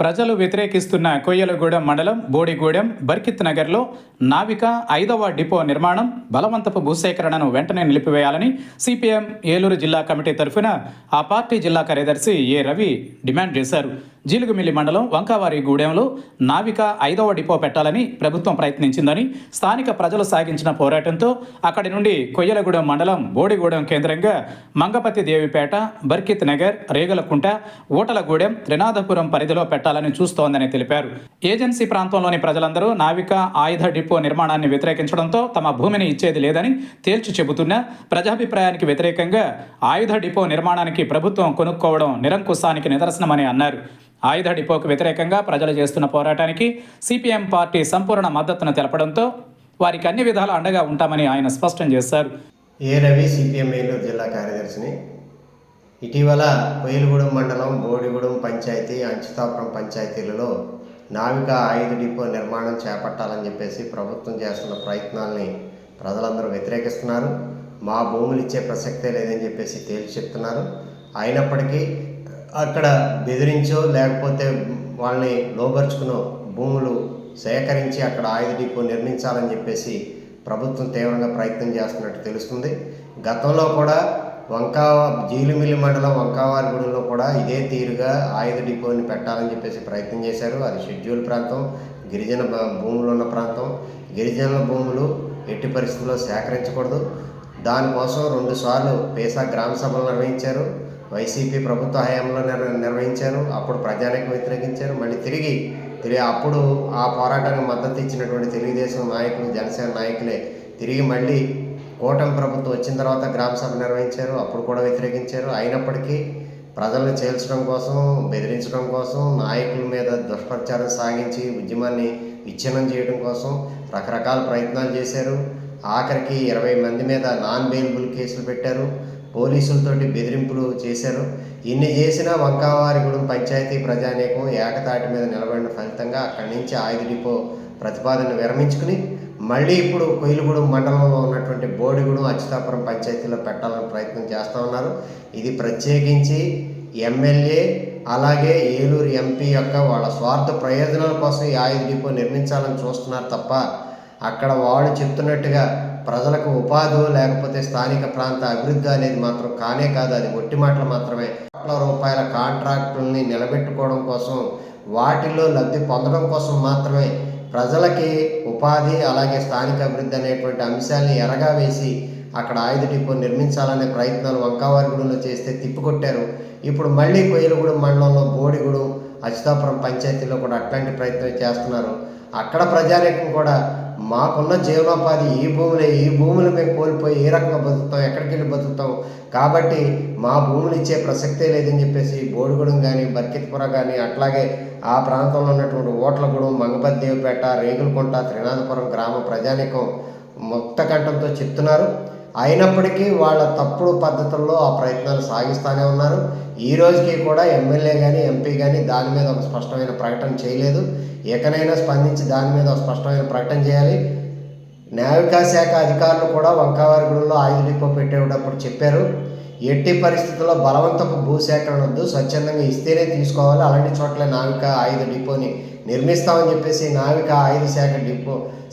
ప్రజలు వ్యతిరేకిస్తున్న కొయ్యలగూడెం మండలం బోడిగూడెం బర్కిత్ నగర్లో నావిక 5వ డిపో నిర్మాణం బలవంతపు భూసేకరణను వెంటనే నిలిపివేయాలని సిపిఎం ఏలూరు జిల్లా కమిటీ తరఫున ఆ పార్టీ జిల్లా కార్యదర్శి ఏ రవి డిమాండ్ చేశారు. జీలుగుమిల్లి మండలం వంకావారిగూడెంలో నావిక 5వ డిపో పెట్టాలని ప్రభుత్వం ప్రయత్నించిందని, స్థానిక ప్రజలు సాగించిన పోరాటంతో అక్కడి నుండి కొయ్యలగూడెం మండలం బోడిగూడెం కేంద్రంగా మంగపతి దేవిపేట, బర్కిత్ నగర్, రేగలకుంట, ఓటలగూడెం, త్రినాథపురం పరిధిలో పెట్టాలని చూస్తోందని తెలిపారు. ఏజెన్సీ ప్రాంతంలోని ప్రజలందరూ నావిక ఆయుధ డిపో నిర్మాణాన్ని వ్యతిరేకించడంతో తమ భూమిని ఇచ్చేది లేదని తేల్చి చెబుతున్నా ప్రజాభిప్రాయానికి వ్యతిరేకంగా ఆయుధ డిపో నిర్మాణానికి ప్రభుత్వం కొనుక్కోవడం నిరంకుశానికి నిదర్శనమని అన్నారు. ఆయుధ డిపోకు వ్యతిరేకంగా ప్రజలు చేస్తున్న పోరాటానికి సిపిఎం పార్టీ సంపూర్ణ మద్దతును తెలపడంతో వారికి అన్ని విధాల అండగా ఉంటామని ఆయన స్పష్టం చేశారు. ఏ రవి, సిపిఎం ఏలూరు జిల్లా కార్యదర్శిని. ఇటీవల కొయ్యలగూడెం మండలం బోడిగూడెం పంచాయతీ, అంచుతాపురం పంచాయతీలలో నావిక ఆయుధ డిపో నిర్మాణం చేపట్టాలని చెప్పేసి ప్రభుత్వం చేస్తున్న ప్రయత్నాల్ని ప్రజలందరూ వ్యతిరేకిస్తున్నారు. మా భూములు ఇచ్చే ప్రసక్తే లేదని చెప్పేసి తేల్చి చెప్తున్నారు. అయినప్పటికీ అక్కడ బెదిరించో లేకపోతే వాళ్ళని లోబర్చుకునో భూములు సేకరించి అక్కడ ఆయుధ డిపో నిర్మించాలని చెప్పేసి ప్రభుత్వం తీవ్రంగా ప్రయత్నం చేస్తున్నట్టు తెలుస్తుంది. గతంలో కూడా జీలుమిల్లి మండలం వంకావారిగూడెంలో కూడా ఇదే తీరుగా ఆయుధ డిపోని పెట్టాలని చెప్పేసి ప్రయత్నం చేశారు. అది షెడ్యూల్ ప్రాంతం, గిరిజన భూములు ఉన్న ప్రాంతం. గిరిజనుల భూములు ఎట్టి పరిస్థితుల్లో సేకరించకూడదు. దానికోసం 2 సార్లు పేసా గ్రామ సభలు నిర్వహించారు. వైసీపీ ప్రభుత్వ హయాంలో నిర్వహించారు. అప్పుడు ప్రజానికి వ్యతిరేకించారు. మళ్ళీ తిరిగి అప్పుడు ఆ పోరాటానికి మద్దతు ఇచ్చినటువంటి తెలుగుదేశం నాయకులు, జనసేన నాయకులే తిరిగి మళ్ళీ కూటమి ప్రభుత్వం వచ్చిన తర్వాత గ్రామ సభ నిర్వహించారు. అప్పుడు కూడా వ్యతిరేకించారు. అయినప్పటికీ ప్రజలను చేల్చడం కోసం, బెదిరించడం కోసం, నాయకుల మీద దుష్ప్రచారం సాగించి ఉద్యమాన్ని విచ్ఛిన్నం చేయడం కోసం రకరకాల ప్రయత్నాలు చేశారు. ఆఖరికి 20 మంది మీద నాన్ బెయిలబుల్ కేసులు పెట్టారు. పోలీసులతోటి బెదిరింపులు చేశారు. ఇన్ని చేసినా వంకావారిగూడెం పంచాయతీ ప్రజానీకం ఏకతాటి మీద నిలబడిన ఫలితంగా అక్కడి నుంచి ఆయుధ డిపో ప్రతిపాదన విరమించుకుని మళ్ళీ ఇప్పుడు కొయ్యలగూడెం మండలంలో ఉన్నటువంటి బోడిగూడెం, అచ్యుతాపురం పంచాయతీలో పెట్టాలని ప్రయత్నం చేస్తూ ఉన్నారు. ఇది ప్రత్యేకించి ఎమ్మెల్యే అలాగే ఏలూరు ఎంపీ యొక్క వాళ్ళ స్వార్థ ప్రయోజనాల కోసం ఈ ఆయుధ డిపో నిర్మించాలని చూస్తున్నారు తప్ప అక్కడ వాళ్ళు చెప్తున్నట్టుగా ప్రజలకు ఉపాధి లేకపోతే స్థానిక ప్రాంత అభివృద్ధి అనేది మాత్రం కానే కాదు. అది ఒట్టి మాటలు మాత్రమే. కోట్ల రూపాయల కాంట్రాక్టుల్ని నిలబెట్టుకోవడం కోసం, వాటిల్లో లబ్ధి పొందడం కోసం మాత్రమే ప్రజలకి ఉపాధి అలాగే స్థానిక అభివృద్ధి అనేటువంటి అంశాన్ని ఎరగా వేసి అక్కడ ఆయుధ డిపో నిర్మించాలనే ప్రయత్నాలు వంకావారిగూడెంలో చేస్తే తిప్పికొట్టారు. ఇప్పుడు మళ్ళీ కొయ్యలగూడెం మండలంలో బోడిగూడెం, అచ్యుతాపురం పంచాయతీలో కూడా అట్లాంటి ప్రయత్నం చేస్తున్నారు. అక్కడ ప్రజానీకం కూడా మాకున్న జీవనోపాధి ఈ భూములు మేము కోల్పోయి ఏ రకంగా బతుకుతాం, ఎక్కడికి వెళ్ళి బతుకుతాం, కాబట్టి మా భూములు ఇచ్చే ప్రసక్తే లేదని చెప్పేసి బోడిగూడెం కానీ, బర్కిత్పుర కానీ, అట్లాగే ఆ ప్రాంతంలో ఉన్నటువంటి ఓట్లగూడెం, మంగపతి దేవిపేట, రేగులకుంట, త్రినాథపురం గ్రామ ప్రజానీకం ముక్త కంఠంతో చెప్తున్నారు. అయినప్పటికీ వాళ్ళ తప్పుడు పద్ధతుల్లో ఆ ప్రయత్నాలు సాగిస్తూనే ఉన్నారు. ఈ రోజుకి కూడా ఎమ్మెల్యే కానీ, ఎంపీ కానీ దాని మీద ఒక స్పష్టమైన ప్రకటన చేయలేదు. ఎకనైనా స్పందించి దాని మీద ఒక స్పష్టమైన ప్రకటన చేయాలి. నావికా శాఖ అధికారులు కూడా వంకావారిగూడెంలో ఆయుధ డిపో పెట్టేటప్పుడు చెప్పారు, ఎట్టి పరిస్థితుల్లో బలవంతపు భూసేకరణ వద్దు, స్వచ్ఛందంగా ఇస్తేనే తీసుకోవాలి, అలాంటి చోట్ల నావిక ఆయుధ డిపోని నిర్మిస్తామని చెప్పేసి నావిక ఆయుధ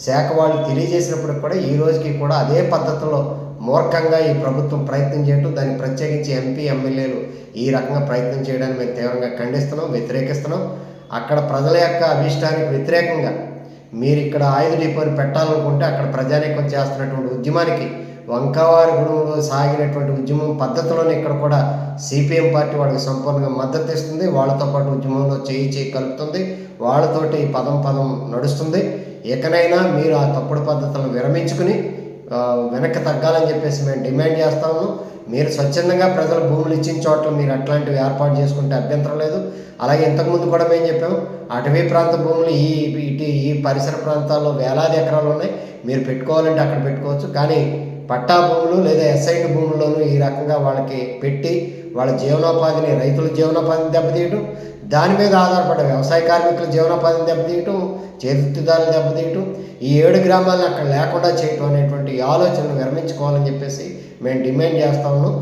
శాఖ వాళ్ళు తెలియజేసినప్పుడు కూడా ఈ రోజుకి కూడా అదే పద్ధతిలో మూర్ఖంగా ఈ ప్రభుత్వం ప్రయత్నం చేయటం, దాన్ని ప్రత్యేకించి ఎంపీ, ఎమ్మెల్యేలు ఈ రకంగా ప్రయత్నం చేయడానికి మేము తీవ్రంగా ఖండిస్తున్నాం, వ్యతిరేకిస్తున్నాం. అక్కడ ప్రజల యొక్క అభిష్టానికి వ్యతిరేకంగా మీరు ఇక్కడ ఆయుధ డిపోని పెట్టాలనుకుంటే అక్కడ ప్రజానీకం చేస్తున్నటువంటి ఉద్యమానికి, వంకావారిగూడెంలో సాగినటువంటి ఉద్యమం పద్ధతిలోనే ఇక్కడ కూడా సిపిఎం పార్టీ వాళ్ళకి సంపూర్ణంగా మద్దతు ఇస్తుంది. వాళ్ళతో పాటు ఉద్యమంలో చేయి కలుపుతుంది. వాళ్ళతోటి పదం నడుస్తుంది. ఎకనైనా మీరు ఆ తప్పుడు పద్ధతులను విరమించుకుని వెనక్కి తగ్గాలని చెప్పేసి మేము డిమాండ్ చేస్తాము. మీరు స్వచ్ఛందంగా ప్రజల భూములు ఇచ్చిన చోట్ల మీరు అట్లాంటివి ఏర్పాటు చేసుకుంటే అభ్యంతరం లేదు. అలాగే ఇంతకుముందు కూడా మేము చెప్పాము, అటవీ ప్రాంత భూములు ఈ పరిసర ప్రాంతాల్లో వేలాది ఎకరాలు ఉన్నాయి, మీరు పెట్టుకోవాలంటే అక్కడ పెట్టుకోవచ్చు. కానీ పట్టా భూములు లేదా ఎస్ఐటి భూముల్లోనూ ఈ రకంగా వాళ్ళకి పెట్టి వాళ్ళ జీవనోపాధిని, రైతుల జీవనోపాధిని దెబ్బతీయటం, దాని మీద ఆధారపడే వ్యవసాయ కార్మికుల జీవనోపాధిని దెబ్బతీయటం, చేతిదారులు దెబ్బతీయటం, ఈ 7 గ్రామాలను అక్కడ లేకుండా చేయటం అనేటువంటి ఆలోచనను విరమించుకోవాలని చెప్పేసి మేము డిమాండ్ చేస్తా ఉన్నాం.